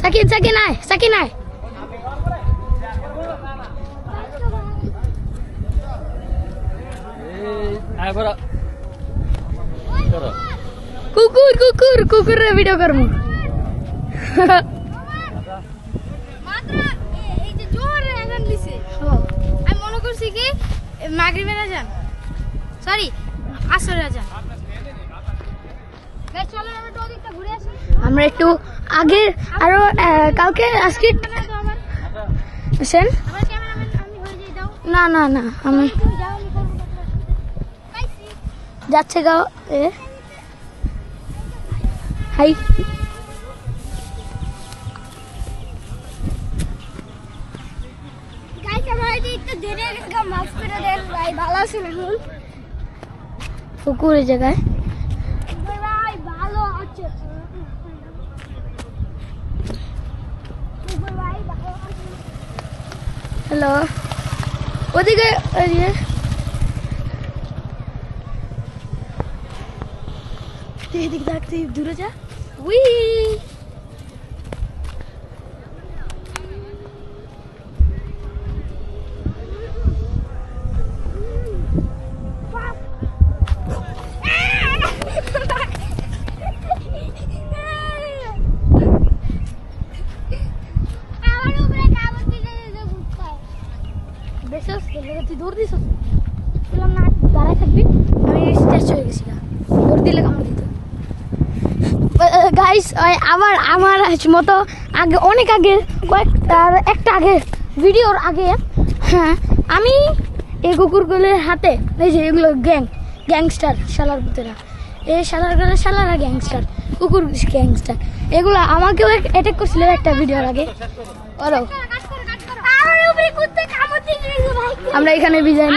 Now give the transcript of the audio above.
সাকিন সাকিন আয়, সাকিন আয়। কুকুর কুকুর কুকুরের ভিডিও করবো। আমি মনে করছি কি মাগরিবের আজান, সরি আসরের আজান। চলো আমরা একটু ওদিকটা ঘুরে আসি। আমরা একটু আগে আরো কালকে আজকে আমার ক্যামেরাম্যান আমি হয়ে যাই দাও। না না না আমি তুমি যাও, আমি করবো পাইছি। যাচ্ছে গাও এ হাই গাইস আমার এই একটু দেরে মাফ করে দেন ভাই, ভালো আছেন এখন? পুকুরের জায়গায় ভাই ভালো আছে ভাই, ভালো আছে। হ্যালো ওদিকে ওদিকে এদিকে দেখতে দূরে যা উই আমার উপরে কাগজ দিতে দিতে ঘুরতে বেশস তুই দৌড় দিস বললাম না দাঁড়ায় থাকবি আমি স্ট্রেচ হয়ে গেছি দৌড় দিলে কামড় দিত গাইস আমার আমার মতো আগে অনেক আগে একটা আগে ভিডিওর আগে হ্যাঁ আমি এই কুকুরগুলোর হাতে এই যে এগুলো গ্যাংস্টার শালার পুতেরা এই শালারা গ্যাংস্টার কুকুর গ্যাংস্টার এগুলো আমাকেও অ্যাটাক করছিল একটা ভিডিওর আগে বলো কাজ করো আমার উপরে কুত্তে কামড় দিতে ভাই। আমরা এখানে বিদায়